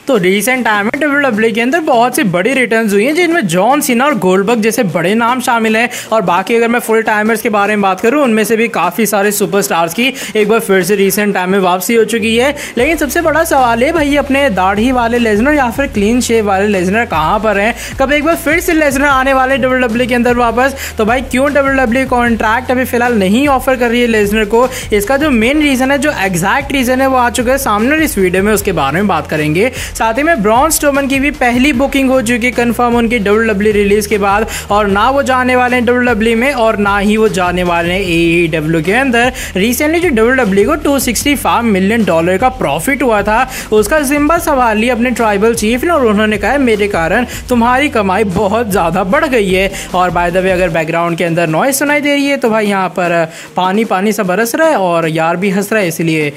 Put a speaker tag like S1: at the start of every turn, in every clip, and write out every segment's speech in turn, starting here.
S1: तो recent time में WWE के अंदर बहुत सी बड़ी रिटर्न्स हुई हैं जिनमें जॉन सीना और गोल्डबर्ग जैसे बड़े नाम शामिल हैं। और बाकी अगर मैं फुल टाइमर्स के बारे में बात करूं उनमें से भी काफ़ी सारे सुपरस्टार्स की एक बार फिर से रिसेंट टाइम में वापसी हो चुकी है। लेकिन सबसे बड़ा सवाल है भाई, अपने दाढ़ी वाले लेजनर या फिर क्लीन शेव वाले लेजनर कहाँ पर हैं? कब एक बार फिर से लेजनर आने वाले डब्ल्यूडब्ल्यूई के अंदर वापस? तो भाई क्यों डब्ल्यूडब्ल्यूई कॉन्ट्रैक्ट अभी फिलहाल नहीं ऑफर कर रही है लेजनर को? इसका जो मेन रीज़न है, जो एग्जैक्ट रीज़न है, वो आ चुका है सामने इस वीडियो में, उसके बारे में बात करेंगे। साथ ही में ब्रॉन स्ट्रोमन की भी पहली बुकिंग हो चुकी है कंफर्म उनकी डब्ल्यूडब्ल्यूई रिलीज के बाद, और ना वो जाने वाले हैं डब्ल्यूडब्ल्यूई में और ना ही वो जाने वाले हैं एईडब्ल्यू के अंदर। रिसेंटली जो डब्ल्यूडब्ल्यूई को $265 मिलियन का प्रॉफिट हुआ था, उसका जिम्मा संभाल लिया अपने ट्राइबल चीफ ने, और उन्होंने कहा मेरे कारण तुम्हारी कमाई बहुत ज़्यादा बढ़ गई है। और बाय द वे अगर बैकग्राउंड के अंदर नॉइस सुनाई दे रही है तो भाई यहाँ पर पानी पानी सा बरस रहा है और यार भी हंस रहा है, इसलिए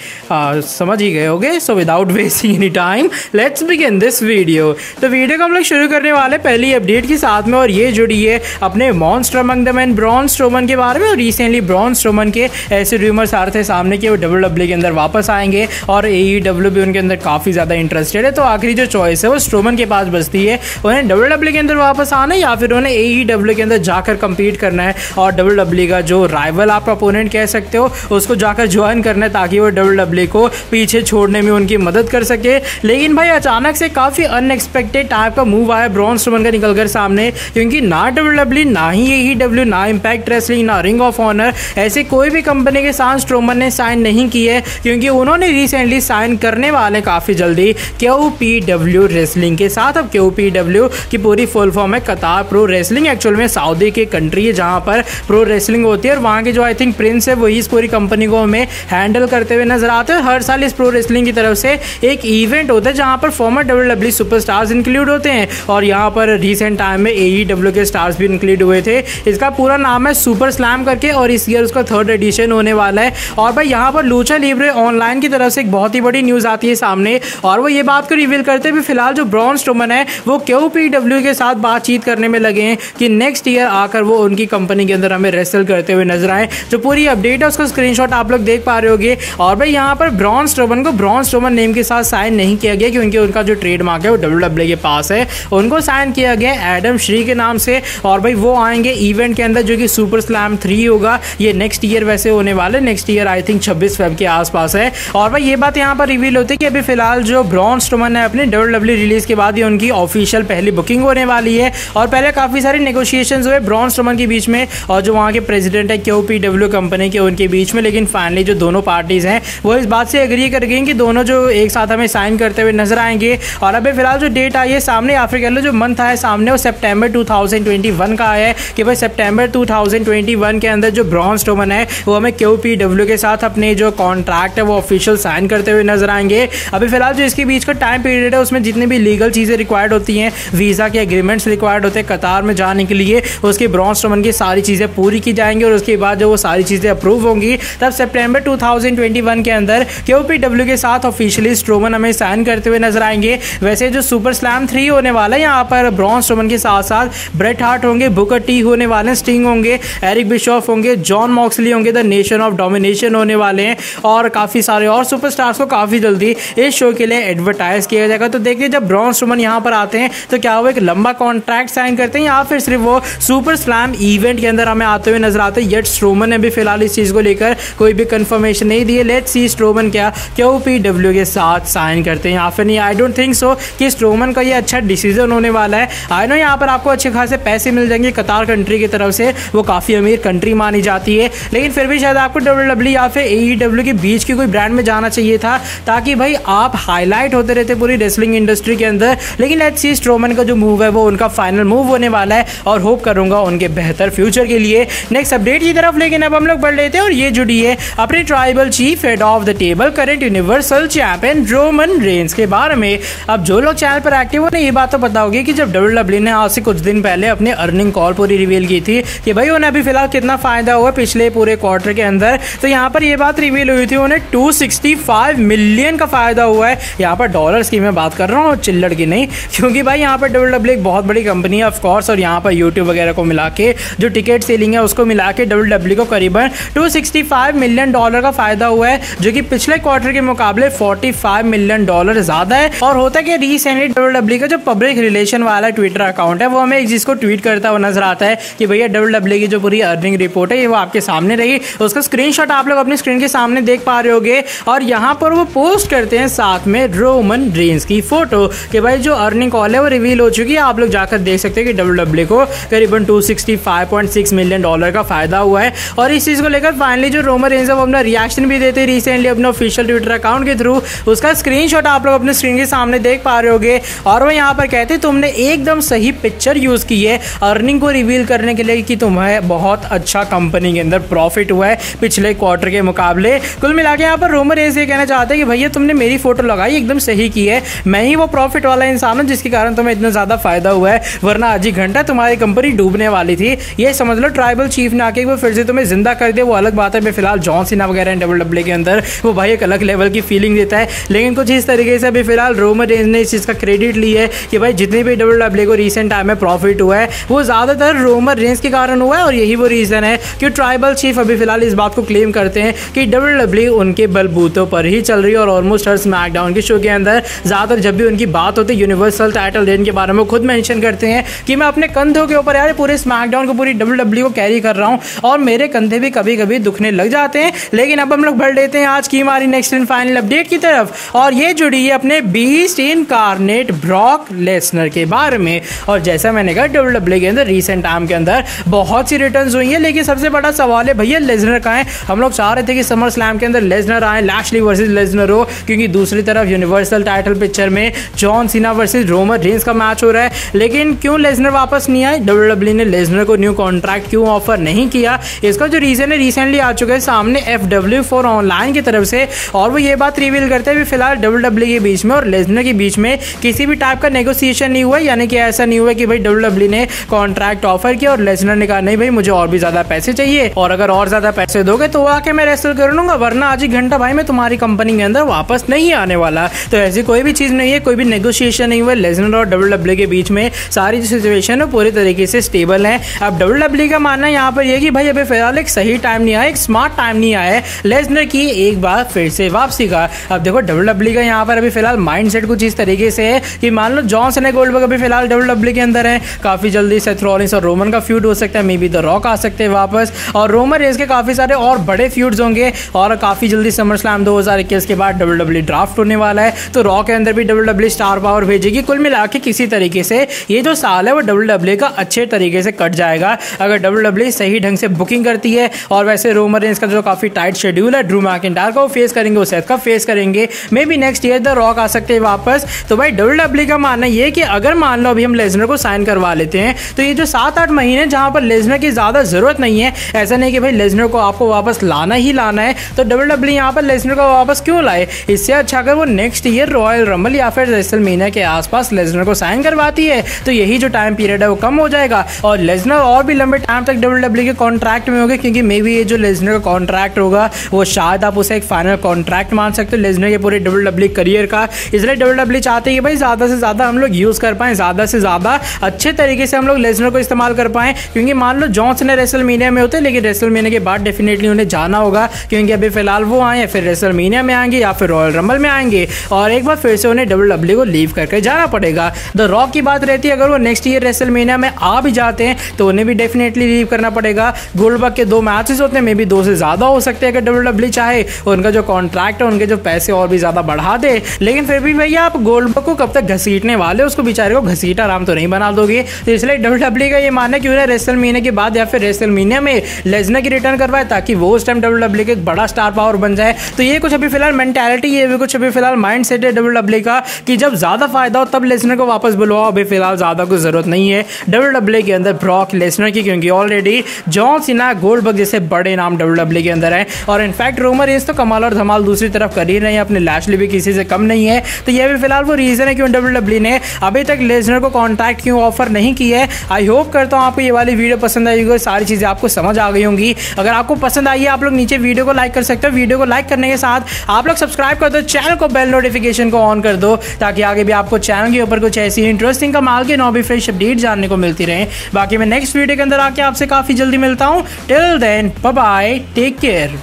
S1: समझ ही गए होगे। So without wasting any time let's begin this video. तो वीडियो को हम लोग शुरू करने वाले पहली अपडेट के साथ में, और ये जुड़ी है अपने monster among the man Braun Strowman के बारे में। और रिसेंटली ब्रॉन स्ट्रोमन के ऐसे रूमर्स आ रहे थे सामने कि वो डब्ल्यूडब्ल्यूई के अंदर वापस आएंगे और एईडब्ल्यू भी उनके अंदर काफ़ी ज़्यादा इंटरेस्टेड है। तो आखिरी जो चॉइस है वो स्ट्रोमन के पास बचती है, उन्हें डब्ल्यूडब्ल्यूई के अंदर वापस आना है या फिर उन्हें एईडब्ल्यू के अंदर जाकर कम्पीट करना है और डब्ल्यूडब्ल्यूई का जो राइवल आप अपोनेंट कह सकते हो उसको जाकर ज्वाइन करना है, ताकि वो डब्ल्यूडब्ल्यूई को पीछे छोड़ने में उनकी मदद कर सके। लेकिन भाई अचानक से काफ़ी अनएक्सपेक्टेड टाइप का मूव आया ब्रॉन स्ट्रोमन का निकलकर सामने, क्योंकि ना डब्ल्यूडब्ल्यूई, ना ही एईडब्ल्यू, ना इंपैक्ट रेसलिंग, ना रिंग ऑफ ऑनर, ऐसे कोई भी कंपनी के साथ स्ट्रोमन ने साइन नहीं की है, क्योंकि उन्होंने रिसेंटली साइन करने वाले काफ़ी जल्दी क्यूपीडब्ल्यू रेसलिंग के साथ। अब क्यूपीडब्ल्यू की पूरी फुल फॉर्म है कतार प्रो रेसलिंग। एक्चुअल में सऊदी की कंट्री है जहाँ पर प्रो रेसलिंग होती है, और वहाँ के जो आई थिंक प्रिंस है वही इस पूरी कंपनी को हमें हैंडल करते हुए नजर आते हैं। हर साल इस प्रो रेसलिंग की तरफ से एक इवेंट होता है जहाँ पर फॉर्मर डब्ल्यूडब्ल्यूई सुपरस्टार्स इंक्लूड होते हैं, और यहाँ पर रिसेंट टाइम में एईडब्ल्यू के स्टार्स भी इंक्लूड हुए थे। इसका पूरा नाम है सुपर स्लैम करके, और इस ईयर उसका 3rd एडिशन होने वाला है। और भाई यहाँ पर लूचा लिब्रे ऑनलाइन की तरफ से एक बहुत ही बड़ी न्यूज़ आती है सामने, और वो ये बात को रिवील करते हुए फिलहाल जो ब्रॉन स्ट्रोमन है वो क्यूपीडब्ल्यू के साथ बातचीत करने में लगे हैं कि नेक्स्ट ईयर आकर वो उनकी कंपनी के अंदर हमें रेसल करते हुए नजर आए। जो पूरी अपडेट है उसका स्क्रीनशॉट आप लोग देख पा रहे होगे। और भाई यहाँ पर ब्रॉन स्ट्रोमन को ब्रॉन स्ट्रोमन नेम के साथ साइन नहीं किया गया, क्योंकि उनका जो ट्रेडमार्क है वो डब्ल्यूडब्ल्यूई के पास है। उनको साइन किया गया एडम श्री के नाम से, और भाई वो आएंगे इवेंट के अंदर जो कि सुपर स्लैम 3 होगा। ये नेक्स्ट ईयर वैसे होने वाले, next year I think 26 Feb के आसपास है। और भाई ये बात यहाँ पर रिवील होती है कि अभी फिलहाल जो ब्रॉन स्ट्रोमन है अपने डब्ल्यूडब्ल्यूई रिलीज के बाद ही उनकी ऑफिशियल पहली बुकिंग होने वाली है। और पहले काफ़ी सारे नेगोशिएशंस हुए ब्रॉन स्ट्रोमन के बीच में और जो वहाँ के प्रेसिडेंट है क्यूपीडब्ल्यू कंपनी के, उनके बीच में। लेकिन फाइनली जो दोनों पार्टीज हैं वो इस बात से एग्री कर गई कि दोनों जो एक साथ हमें साइन करते हुए नजर आएंगे। और अभी फिलहाल जो डेट आई है सामने, या फिर कह लो जो मंथ आया सामने, वो सितंबर 2021 का आया है कि भाई सितंबर 2021 के अंदर जो ब्रॉन स्ट्रोमन है वो हमें क्यूपीडब्ल्यू के साथ अपने जो कॉन्ट्रैक्ट है वो ऑफिशियल साइन करते हुए नजर आएंगे। अभी फिलहाल जो इसके बीच का टाइम पीरियड है उसमें जितनी भी लीगल चीज़ें रिक्वायर्ड होती हैं, वीज़ा के एग्रीमेंट्स रिक्वायर्ड होते हैं कतार में जाने के लिए, उसके ब्रॉन स्ट्रोमन की सारी चीज़ें पूरी की जाएंगी। और उसके बाद जब वो सारी चीज़ें अप्रूव होंगी तब सितंबर 2021 के अंदर क्यूपीडब्ल्यू के साथ ऑफिशियली स्ट्रोमन हमें साइन करते हुए नजर आएंगे। वैसे जो सुपर स्लैम 3 होने वाला है यहाँ पर ब्रॉन स्ट्रोमन के साथ साथ ब्रेट हार्ट होंगे, बुकर टी होने वाले हैं, स्टिंग होंगे, एरिक बिशॉफ होंगे, जॉन मॉक्सली होंगे, द नेशन ऑफ डोमिनेशन होने वाले हैं, और काफ़ी सारे और सुपरस्टार्स को काफ़ी जल्दी इस शो के लिए एडवर्टाइज किया जाएगा। तो देखिए जब ब्रॉन स्ट्रोमन यहाँ पर आते हैं तो क्या वो एक लंबा कॉन्ट्रैक्ट साइन करते हैं या फिर सिर्फ वो सुपर स्लैम इवेंट के अंदर हमें आते हुए नजर आते हैं। येट स्ट्रोमन ने भी फिलहाल इस चीज़ को लेकर कोई भी कंफर्मेशन नहीं दी है। लेट्स सी स्ट्रोमन क्या क्यूपीडब्ल्यू के साथ साइन करते हैं या फिर नहीं। आई डोंट थिंक सो कि स्ट्रोमन का ये अच्छा डिसीजन होने वाला है। आई नो यहाँ पर आपको अच्छे खासे पैसे मिल जाएंगे कतार कंट्री की तरफ से, वो काफ़ी अमीर कंट्री मानी जाती है, लेकिन फिर भी शायद आपको डब्ल्यूडब्ल्यूई या फिर एईडब्ल्यू के बीच की कोई ब्रांड में जाना चाहिए था, ताकि भाई आप हाईलाइट होते रहते पूरी रेसलिंग इंडस्ट्री के अंदर। लेकिन लेट्स सी स्ट्रोमन का जो मूव है वो उनका फाइनल मूव होने वाला है, और होप करूंगा उनके बेहतर फ्यूचर के लिए। नेक्स्ट अपडेट की तरफ लेकिन अब हम लोग बढ़ लेते हैं, और ये जुड़ी है अपने tribal chief, head of the table, current universal champion Roman Reigns के बारे में। अब जो लोग चैनल पर एक्टिव हो, ये बात तो पता होगी कि जब डब्ल्यूडब्ल्यूई ने आज से कुछ दिन पहले अपने अर्निंग कॉल पूरी रिवील की थी कि भाई उन्हें अभी फिलहाल कितना फायदा हुआ पिछले पूरे क्वार्टर के अंदर, तो यहाँ पर ये बात रिवील हुई थी उन्हें 265 मिलियन का फायदा हुआ है। यहाँ पर डॉलर्स की मैं बात कर रहा हूँ, चिल्लड़ की नहीं, क्योंकि भाई यहाँ पर डब्ल्यूडब्ल्यूई एक बहुत बड़ी कंपनी है ऑफ कोर्स, और यहाँ पर यूट्यूब वगैरह को मिला के जो टिकट सेलिंग है उसको मिला के डब्ल्यूडब्ल्यूई को करीबन $265 मिलियन का फायदा हुआ है, जो कि पिछले क्वार्टर के मुकाबले $45 मिलियन ज़्यादा जाता है। और होता है कि रिसेंटली WWE का जो पब्लिक रिलेशन वाला ट्विटर अकाउंट है वो हमें एक जिसको ट्वीट करता हुआ नजर आता है कि भैया WWE की जो पूरी अर्निंग रिपोर्ट है ये वो आपके सामने रही। उसका स्क्रीनशॉट आप लोग अपनी स्क्रीन के सामने देख पा रहे होगे और यहाँ पर वो पोस्ट करते हैं साथ में रोमन रेंस की फोटो कि भाई जो अर्निंग कॉल है वो रिवील हो चुकी है। आप लोग जाकर देख सकते हैं कि WWE को करीबन $265.6 मिलियन का फायदा हुआ है। और इस चीज को लेकर फाइनली जो रोमन रेंस है वो अपना रिएक्शन भी देते रिसेंटली अपने ऑफिशियल ट्विटर अकाउंट के थ्रू। उसका स्क्रीनशॉट आप लोग अपने स्क्रीन के सामने देख पा रहे होगे और वो यहाँ पर कहते तुमने एकदम सही पिक्चर यूज की है अर्निंग को रिवील करने के लिए कि तुम्हें बहुत अच्छा कंपनी के अंदर प्रॉफिट हुआ है पिछले क्वार्टर के मुकाबले। कुल मिला के यहाँ पर रोमन रेंस ये कहना चाहते हैं कि भैया तुमने मेरी फोटो लगाई एकदम सही की है, मैं ही वो प्रॉफिट वाला इंसान हूँ जिसके कारण तुम्हें इतना ज्यादा फायदा हुआ है, वरना आज ही घंटा तुम्हारी कंपनी डूबने वाली थी। ये समझ लो ट्राइबल चीफ ने आके वो फिर से तुम्हें जिंदा कर दिया। वो अलग बात है, फिलहाल जॉन सीना वगैरह WWE के अंदर वो भाई एक अलग लेवल की फीलिंग देता है, लेकिन कुछ इस तरीके से अभी फिलहाल रोमन रेंस ने इस चीज का क्रेडिट ली है कि भाई जितने भी WWE को रिसेंट टाइम में प्रॉफिट हुआ है वो ज्यादातर रोमन रेंस के कारण हुआ है। और यही वो रीजन है कि ट्राइबल चीफ अभी फिलहाल इस बात को क्लेम करते हैं कि WWE उनके बलबूतों पर ही चल रही है। और ऑलमोस्ट हर स्मैकडाउन के शो के अंदर ज्यादातर जब भी उनकी बात होती है यूनिवर्सल टाइटल रेन के बारे में खुद मेंशन करते हैं कि मैं अपने कंधों के ऊपर यार पूरे स्मैकडाउन को पूरी WWE को कैरी कर रहा हूं और मेरे कंधे भी कभी कभी दुखने लग जाते हैं। लेकिन अब हम लोग बढ़ लेते हैं आज की हमारी नेक्स्ट एंड फाइनल अपडेट की तरफ और ये जुड़ी है अपने बीस्ट इनकार्नेट ब्रॉक लेसनर के बारे में। और जैसा मैंने कहा WWE के अंदर रिसेंट टाइम के अंदर बहुत सी रिटर्न्स हुई है, लेकिन सबसे बड़ा सवाल है भैया लेसनर कहाँ है। हम लोग चाह रहे थे कि समर स्लैम के अंदर लेसनर आए, लैशली वर्सेस लेसनर हो, क्योंकि दूसरी तरफ यूनिवर्सल टाइटल पिक्चर में John Cena versus Roman Reigns का मैच हो रहा है। लेकिन क्यों लेसनर वापस नहीं आए, WWE ने लेसनर को न्यू कॉन्ट्रैक्ट क्यों ऑफर नहीं किया, इसका जो रीजन है रिसेंटली आ चुका है सामने FW4 ऑनलाइन की तरफ से। और वो ये बात रिवील करते हैं फिलहाल WWE के बीच में और लेसनर के बीच में किसी भी टाइप का नेगोशिएशन नहीं हुआ, यानी कि ऐसा नहीं हुआ कि भाई WWE ने कॉन्ट्रैक्ट ऑफर किया और लेसनर ने कहा नहीं भाई मुझे और भी ज्यादा पैसे चाहिए और अगर और ज्यादा पैसे दोगे तो आके मैं रेसल कर लूंगा, वरना आज ही घंटा भाई मैं तुम्हारी कंपनी के अंदर वापस नहीं आने वाला। तो ऐसी कोई भी चीज नहीं है, कोई भी नेगोशिएशन नहीं हुआ लेसनर और WWE के बीच में। सारी जो सिचुएशन है पूरी तरीके से स्टेबल है। अब WWE का मानना यहाँ पर यह कि भाई अभी फिलहाल एक सही टाइम नहीं आया, एक स्मार्ट टाइम नहीं आया है लेसनर की एक बार फिर से वापसी का। अब देखो WWE का यहाँ पर अभी फिलहाल माइंडसेट कुछ इस तरीके से है कि मान लो जॉन सीना गोल्डबर्ग अभी फिलहाल WWE के अंदर है, काफी जल्दी सेथ रॉलिंस और रोमन का फ्यूड हो सकता है, मे बी द रॉक आ सकते हैं वापस और रोमन रेंस के काफी सारे और बड़े फ्यूड्स होंगे और काफी जल्दी समर स्लैम 2021 के बाद WWE ड्राफ्ट होने वाला है, तो रॉ के अंदर भी WWE स्टार पावर भेजेगी। कुल मिला के किसी तरीके से ये जो साल है वो WWE का अच्छे तरीके से कट जाएगा अगर WWE सही ढंग से बुकिंग करती है। और वैसे रोमन रेंस का जो काफी टाइट शेड्यूल है, ड्रू मैकिंटायर का वो फेस करेंगे, वो सेथ का फेस करेंगे, may be next year the Rock आ सकते हैं वापस। तो भाई WWE का मानना ये कि अगर मान लो अभी हम लेसनर को साइन करवा लेते हैं तो ये जो 7-8 महीने जहां पर लेसनर की ज्यादा जरूरत नहीं है, ऐसा नहीं कि भाई लेसनर को आपको वापस लाना ही लाना है, तो WWE यहाँ पर लेसनर को वापस क्यों लाए। इससे अच्छा अगर वो नेक्स्ट ईयर रॉयल रंबल या फिर रेसलमेनिया के आसपास लेसनर को साइन करवाती है तो यही जो टाइम पीरियड है वो कम हो जाएगा और लेसनर और भी लंबे टाइम तक WWE के कॉन्ट्रैक्ट में होंगे, क्योंकि मे बी ये जो लेसनर का कॉन्ट्रैक्ट होगा वो शायद आप उसे एक फाइनल कॉन्ट्रैक्ट मान सकते हो लेसनर के पूरे WWE करियर का। इसलिए WWE चाहते हैं कि भाई ज्यादा से ज्यादा हम लोग यूज कर पाए, ज्यादा से ज्यादा अच्छे तरीके से हम लोग लेसनर को इस्तेमाल कर पाए, क्योंकि मान लो जॉन सीना रेसलमेनिया में होते लेकिन रेसलमेनिया के बाद डेफिनेटली उन्हें जाना होगा, क्योंकि अभी फिलहाल वो आए फिर रेसलमेनिया में आएंगे या फिर रॉयल रंबल में आएंगे और एक बार फिर से उन्हें WWE को लीव करके जाना पड़ेगा। द रॉक की बात रहती है अगर वो नेक्स्ट ईयर रेसलमेनिया में आ भी जाते हैं तो उन्हें भी डेफिनेटली लीव करना पड़ेगा। गोल्डबर्ग के 2 मैचेस होते हैं, मे बी 2 से ज्यादा हो सकते हैं अगर WWE चाहे उनका जो कॉन्ट्रैक्ट है उनके जो पैसे और भी ज्यादा बढ़ा दे। लेकिन फिर भी भैया आप गोल्डबर्ग को कब तक घसीटने वाले, उसको बेचारे को घसीटा आराम तो नहीं बना दोगे। तो इसलिए WWE का ये मानना है कि उन्हें रेसलमेनिया के बाद या फिर रेसलमेनिया में लेसनर की रिटर्न करवाए ताकि वो उस टाइम WWE के एक बड़ा स्टार पावर बन जाए। तो ये कुछ अभी फिलहाल मेंटालिटी, ये भी कुछ अभी फिलहाल माइंड सेट है WWE का कि जब ज्यादा फायदा हो तब लेसनर को वापस बुलवाओ। अभी फिलहाल ज्यादा कुछ जरूरत नहीं है WWE के अंदर ब्रॉक लेसनर की, क्योंकि ऑलरेडी जॉन सीना गोल्डबर्ग जैसे बड़े नाम WWE के अंदर है और इनफैक्ट रोमन रेंस तो कमाल और धमाल दूसरी तरफ कर ही रहे हैं, अपने लैशली भी किसी से कम नहीं है। तो ये भी फिलहाल वो रीजन है क्यों WWE ने अभी तक लेसनर को कॉन्ट्रैक्ट क्यों ऑफर नहीं किया है। आई होप करता हूँ आपको ये वाली वीडियो पसंद आई होगी, सारी चीजें आपको समझ आ गई होंगी। अगर आपको पसंद आई है आप लोग नीचे वीडियो को लाइक कर सकते हो, वीडियो को लाइक करने के साथ आप लोग सब्सक्राइब कर दो, चैनल को बेल नोटिफिकेशन को ऑन कर दो ताकि आगे भी आपको चैनल के ऊपर कुछ ऐसी इंटरेस्टिंग कमाल के नॉबी फ्रेश अपडेट जानने को मिलती रहे। बाकी मैं नेक्स्ट वीडियो के अंदर आके आपसे काफी जल्दी मिलता हूँ। Till then bye bye, take care.